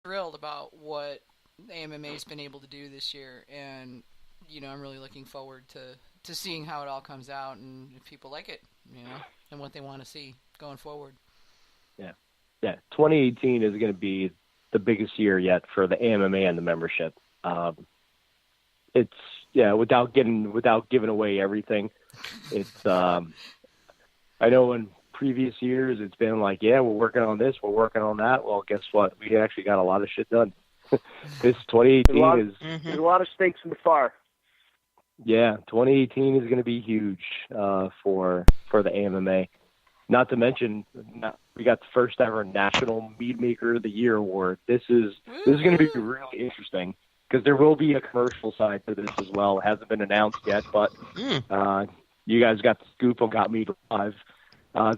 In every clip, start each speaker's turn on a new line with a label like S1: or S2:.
S1: thrilled about what AMMA's been able to do this year, and I'm really looking forward to seeing how it all comes out and if people like it, and what they want to see going forward.
S2: Yeah, yeah. 2018 is going to be the biggest year yet for the AMMA and the membership. It's without giving away everything. It's I know in previous years it's been like, yeah, we're working on this, we're working on that. Well, guess what? We actually got a lot of shit done. This 2018 is
S3: there's a lot of stakes in the fire.
S2: Yeah, 2018 is going to be huge for the AMMA. Not to mention, we got the first ever National Mead Maker of the Year award. This is going to be really interesting because there will be a commercial side to this as well. It hasn't been announced yet, but you guys got the scoop on Got Mead Live.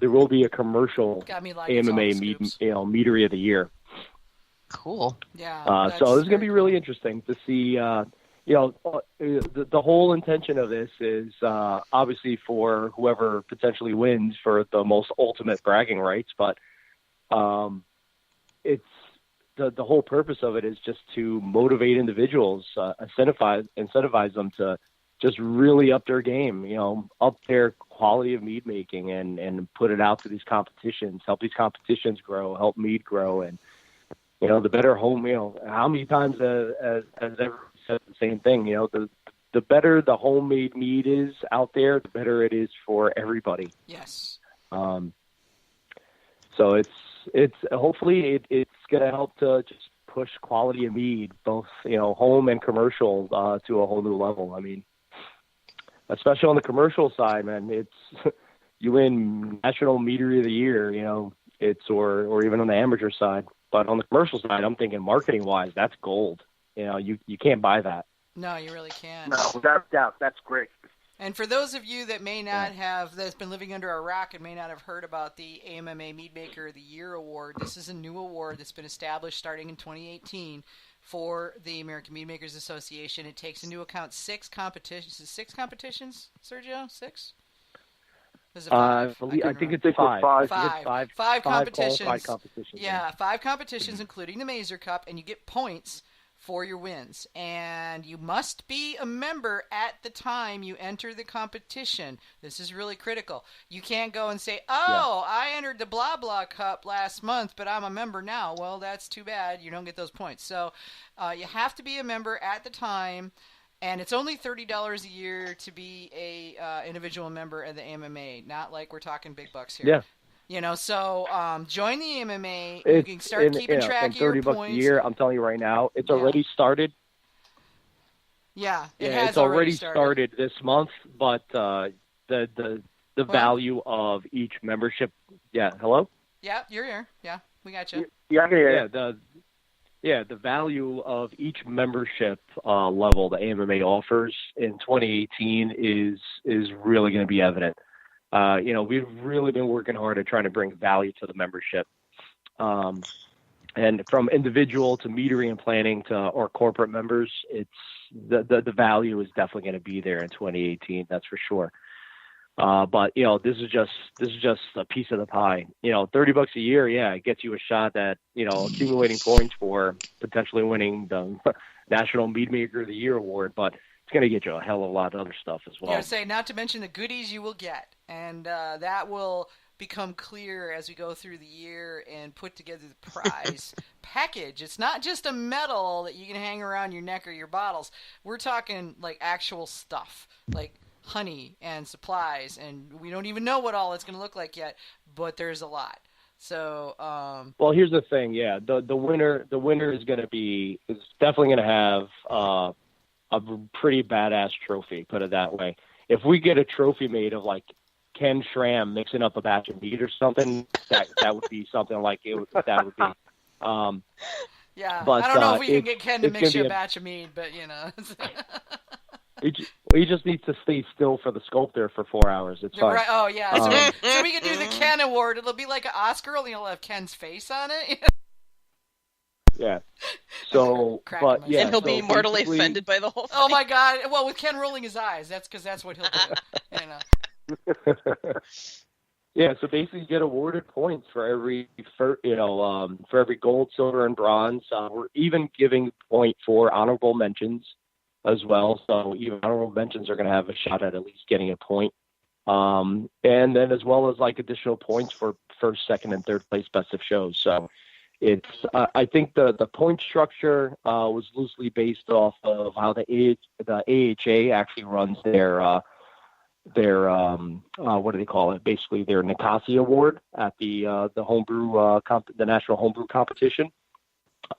S2: There will be a commercial AMMA Meadery of the Year.
S4: Cool.
S1: Yeah.
S2: So this is going to be really interesting to see. The whole intention of this is obviously for whoever potentially wins for the most ultimate bragging rights, but it's the whole purpose of it is just to motivate individuals, incentivize them to just really up their game, up their quality of mead making and put it out to these competitions, help these competitions grow, help mead grow, and the better home. How many times has everyone said the same thing? The better the homemade mead is out there, the better it is for everybody.
S1: Yes.
S2: So it's hopefully it's going to help to just push quality of mead, both home and commercial, to a whole new level. I mean, especially on the commercial side, man, it's you win National Meadery of the Year, it's or even on the amateur side. But on the commercial side, I'm thinking marketing-wise, that's gold. You can't buy that.
S1: No, you really can't.
S3: No, without doubt, that's great.
S1: And for those of you that may not that's been living under a rock and may not have heard about the AMMA Mead Maker of the Year Award, this is a new award that's been established starting in 2018 for the American Mead Makers Association. It takes into account 6 competitions. Is it 6 competitions, Sergio? 6? Is it 5?
S2: I think it's 5.
S1: Five competitions.
S2: Qualified competitions.
S1: Yeah, 5 competitions, including the Mazer Cup, and you get points for your wins. And you must be a member at the time you enter the competition. This is really critical. You can't go and say, I entered the blah blah cup last month, but I'm a member now. Well, that's too bad. You don't get those points. So you have to be a member at the time. And it's only $30 a year to be a individual member of the AMMA. Not like we're talking big bucks here.
S2: Yeah.
S1: So join the AMMA. You can start keeping track of your
S2: $30
S1: points.
S2: a year. I'm telling you right now, it's already started.
S1: Yeah, it's
S2: already started this month. But the value of each membership. Yeah. Hello.
S1: Yeah, you're here. Yeah, we got you.
S3: Yeah, I'm here.
S2: The value of each membership level the AMMA offers in 2018 is really going to be evident. We've really been working hard at trying to bring value to the membership. And from individual to meadery and planning to our corporate members, it's the value is definitely going to be there in 2018. That's for sure. But this is just a piece of the pie. $30 a year, it gets you a shot at accumulating points for potentially winning the National Mead Maker of the Year award. But it's going to get you a hell of a lot of other stuff as well.
S1: Not to mention the goodies you will get, and that will become clear as we go through the year and put together the prize package. It's not just a medal that you can hang around your neck or your bottles. We're talking like actual stuff, like honey and supplies, and we don't even know what all it's going to look like yet, but there's a lot. So
S2: well, here's the thing. The winner is definitely going to have a pretty badass trophy, put it that way. If we get a trophy made of like Ken Schramm mixing up a batch of mead or something, that would be something like that would be
S1: yeah,
S2: but,
S1: I don't know if we can get Ken to mix you a batch of mead, but
S2: He just needs to stay still for the sculptor for 4 hours. It's fine.
S1: Right. Oh, yeah. So we can do the Ken Award. It'll be like an Oscar, only it'll have Ken's face on it.
S2: Yeah. So, but yeah.
S4: And he'll be mortally offended by the whole thing.
S1: Oh my God! Well, with Ken rolling his eyes, that's because that's what he'll do.
S2: Yeah, so basically you get awarded points for every, for every gold, silver, and bronze. We're even giving point for honorable mentions as well. So even honorable mentions are going to have a shot at least getting a point. And then as well as like additional points for first, second, and third place best of shows. So it's, I think the point structure was loosely based off of how the AHA actually runs their what do they call it? Basically, their Nikasi Award at the homebrew the National Homebrew Competition.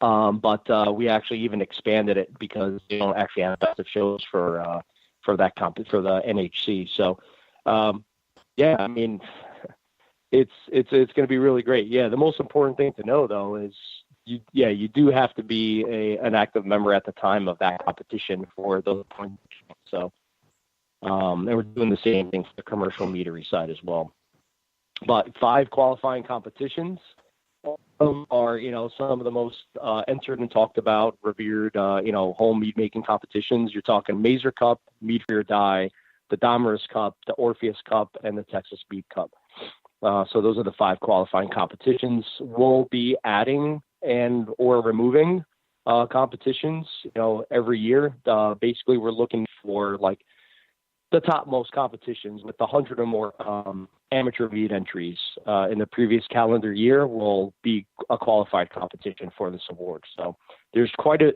S2: But we actually even expanded it because they don't actually have best of shows for that for the NHC. So yeah, I mean, it's going to be really great. Yeah, the most important thing to know though is you do have to be an active member at the time of that competition for those points. So. And we're doing the same thing for the commercial meadery side as well. But 5 qualifying competitions are, some of the most entered and talked about, revered, home mead making competitions. You're talking Mazer Cup, Mead for Your Die, the Damaris Cup, the Orpheus Cup, and the Texas Mead Cup. So those are the 5 qualifying competitions. We'll be adding and or removing competitions, every year. Basically, we're looking for like the topmost competitions with 100 or more amateur mead entries in the previous calendar year will be a qualified competition for this award. So there's quite a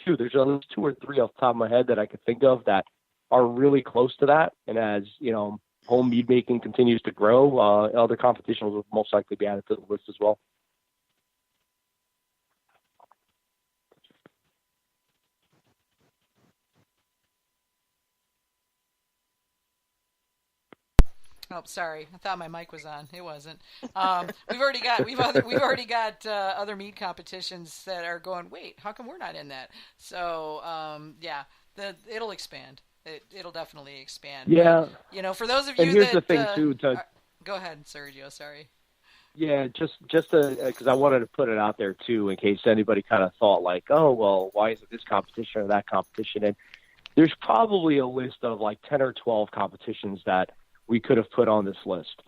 S2: few. There's at least 2 or 3 off the top of my head that I could think of that are really close to that. And as home mead making continues to grow, other competitions will most likely be added to the list as well.
S1: Oh, sorry. I thought my mic was on. It wasn't. We've already got other mead competitions that are going. Wait, how come we're not in that? So yeah, it'll expand. It'll definitely expand.
S2: Yeah.
S1: But, for those of you
S2: and here's
S1: that
S2: the thing too.
S1: Go ahead, Sergio. Sorry.
S2: Yeah, just because I wanted to put it out there too, in case anybody kind of thought like, oh well, why is it this competition or that competition? And there's probably a list of like 10 or 12 competitions that we could have put on this list.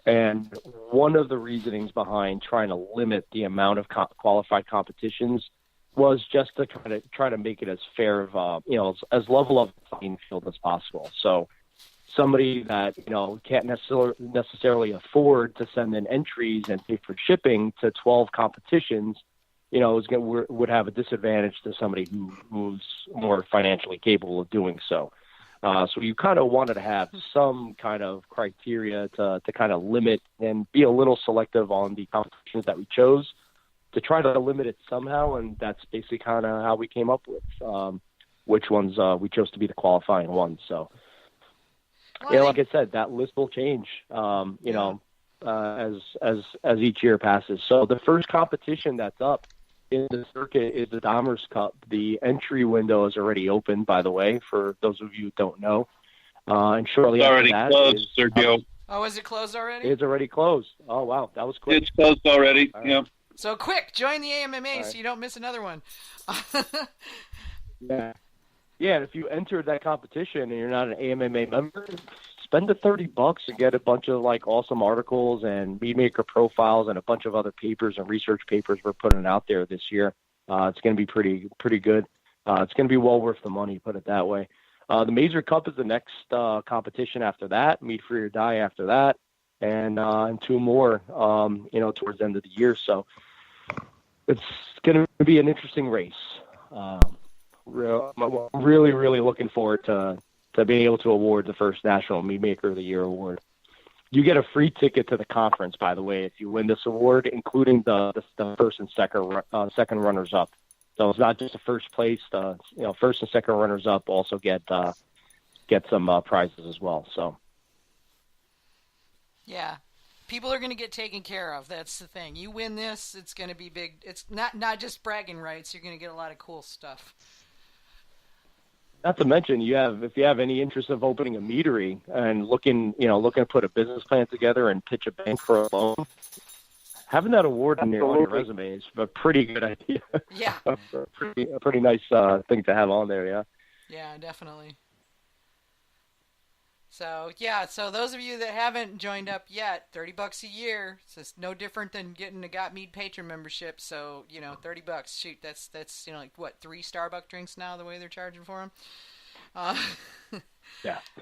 S2: And one of the reasonings behind trying to limit the amount of qualified competitions was just to try to make it as fair of, as level of playing field as possible. So somebody that, can't necessarily afford to send in entries and pay for shipping to 12 competitions, would have a disadvantage to somebody who's more financially capable of doing so. So you kind of wanted to have some kind of criteria to kind of limit and be a little selective on the competitions that we chose to try to limit it somehow. And that's basically kind of how we came up with which ones we chose to be the qualifying ones. So, like I said, that list will change, as each year passes. So the first competition that's up in the circuit is the Damaris Cup. The entry window is already open, by the way, for those of you who don't know. And shortly after that,
S5: closed, Sergio.
S1: Oh, is it closed already?
S2: It's already closed. Oh wow, that was quick.
S5: It's closed already.
S2: Right.
S5: Yeah.
S1: So quick, join the AMMA so you don't miss another one.
S2: Yeah. Yeah, and if you enter that competition and you're not an AMMA member, spend the $30 and get a bunch of like awesome articles and mead maker profiles and a bunch of other papers and research papers we're putting out there this year. It's going to be pretty good. It's going to be well worth the money, put it that way. The Mazer Cup is the next competition after that. Mead for Your Die after that, and 2 more, towards the end of the year. So it's going to be an interesting race. I'm really, really looking forward to being able to award the first National Mead Maker of the Year award. You get a free ticket to the conference, by the way, if you win this award, including the first and second runners up. So it's not just the first place. First and second runners up also get some prizes as well. So
S1: yeah, people are going to get taken care of. That's the thing. You win this, it's going to be big. It's not just bragging rights. You're going to get a lot of cool stuff.
S2: Not to mention, if you have any interest of opening a meadery and looking to put a business plan together and pitch a bank for a loan, having that award on your resume is a pretty good idea.
S1: Yeah,
S2: a pretty nice thing to have on there. Yeah.
S1: Yeah, definitely. So yeah, so those of you that haven't joined up yet, $30 a year. So it's no different than getting a Got Mead patron membership. So $30. Shoot, that's like what, 3 Starbucks drinks now the way they're charging for them.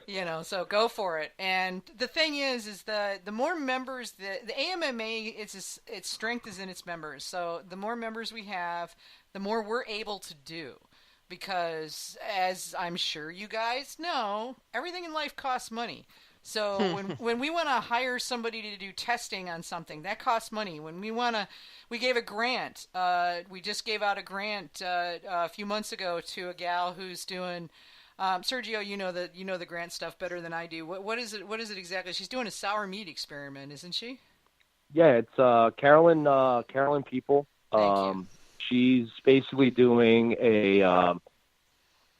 S2: Yeah.
S1: So go for it. And the thing is the more members, the AMMA, its strength is in its members. So the more members we have, the more we're able to do. Because, as I'm sure you guys know, everything in life costs money. So when we want to hire somebody to do testing on something, that costs money. When we gave a grant. We just gave out a grant a few months ago to a gal who's doing. Sergio, you know the grant stuff better than I do. What is it? What is it exactly? She's doing a sour mead experiment, isn't she?
S2: Yeah, it's Carolyn People.
S1: Thank you.
S2: She's basically doing a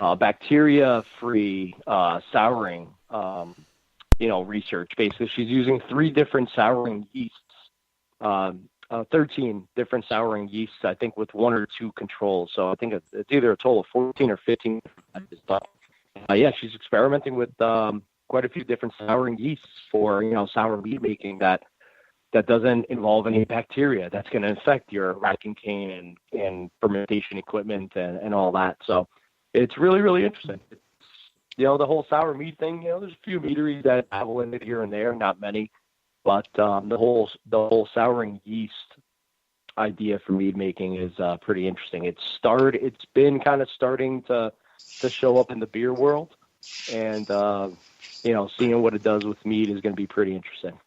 S2: bacteria-free souring, research. Basically, she's using 3 different souring yeasts, 13 different souring yeasts, I think, with 1 or 2 controls. So I think it's either a total of 14 or 15. She's experimenting with quite a few different souring yeasts for sour mead making that doesn't involve any bacteria that's going to infect your racking cane and fermentation equipment and all that. So it's really, really interesting. It's, the whole sour mead thing, there's a few meaderies that dabble in it here and there, not many, but the whole souring yeast idea for mead making is pretty interesting. It's been kind of starting to show up in the beer world, and seeing what it does with mead is going to be pretty interesting.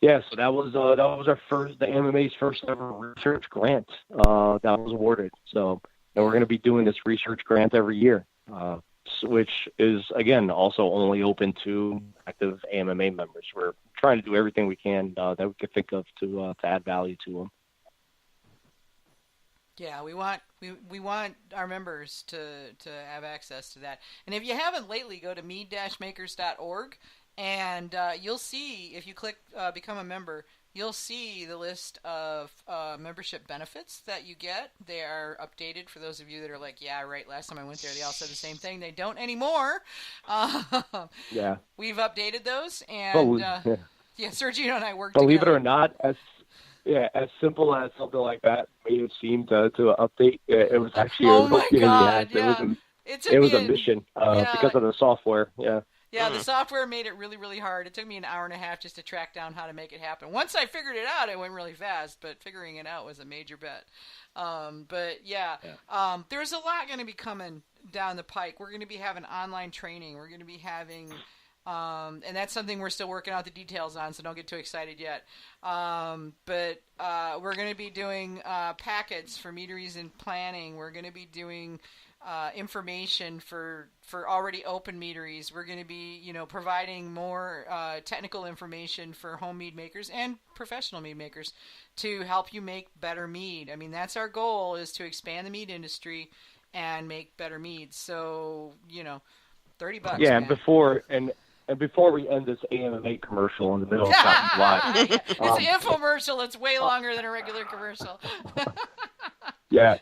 S2: Yeah, so that was the AMMA's first ever research grant that was awarded. So we're going to be doing this research grant every year, which is again also only open to active AMMA members. We're trying to do everything we can that we could think of to add value to them.
S1: Yeah, we want our members to have access to that. And if you haven't lately, go to mead-makers.org, and you'll see, if you click become a member, you'll see the list of membership benefits that you get. They are updated for those of you that are like, yeah, right, last time I went there, they all said the same thing. They don't anymore.
S2: Yeah.
S1: We've updated those, and Sergio and I worked
S2: Believe
S1: together.
S2: it or not, as simple as something like that may have seemed to update, it was actually
S1: oh my God, yeah.
S2: It was a mission because of the software. Yeah.
S1: Yeah, the software made it really, really hard. It took me an hour and a half just to track down how to make it happen. Once I figured it out, it went really fast, but figuring it out was a major bet. There's a lot going to be coming down the pike. We're going to be having online training. We're going to be having... and that's something we're still working out the details on, so don't get too excited yet. But we're going to be doing packets for meaderies and planning. We're going to be doing information for already open meaderies. We're going to be, providing more technical information for home mead makers and professional mead makers to help you make better mead. I mean, that's our goal, is to expand the mead industry and make better meads. So, $30.
S2: Yeah,
S1: man.
S2: And before we end this AMMA commercial in the middle of something live,
S1: it's an infomercial. It's way longer than a regular commercial.
S2: Yeah,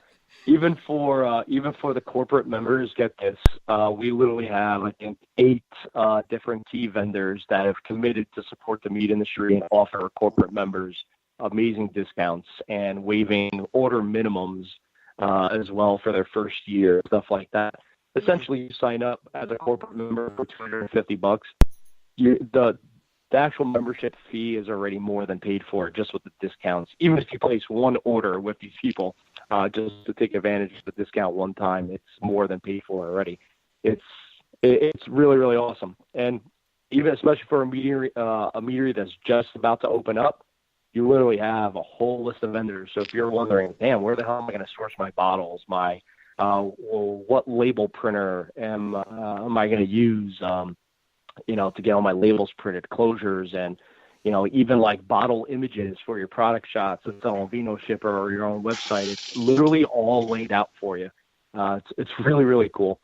S2: even for the corporate members, get this. We literally have, I think, 8 different tea vendors that have committed to support the meat industry and offer corporate members amazing discounts and waiving order minimums as well for their first year, stuff like that. Essentially, you sign up as a corporate member for $250. The actual membership fee is already more than paid for just with the discounts. Even if you place one order with these people, just to take advantage of the discount one time, it's more than paid for already. It's really, really awesome. And even especially for a meadery that's just about to open up, you literally have a whole list of vendors. So if you're wondering, damn, where the hell am I going to source my bottles, what label printer am I going to use, to get all my labels printed, closures, and, even like bottle images for your product shots and on Vino Shipper or your own website. It's literally all laid out for you. It's really, really cool.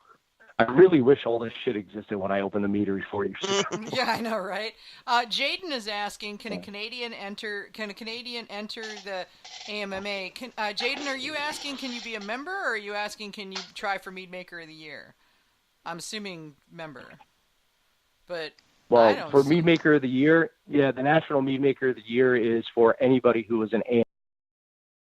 S2: I really wish all this shit existed when I opened the meadery 40 years ago.
S1: Yeah, I know, right? Jaden is asking, can a Canadian enter the AMMA? Jaden, are you asking, can you be a member, or are you asking, can you try for Mead Maker of the Year? I'm assuming member. But
S2: well, for Mead Maker of the Year, the National Mead Maker of the Year is for anybody who is an AMMA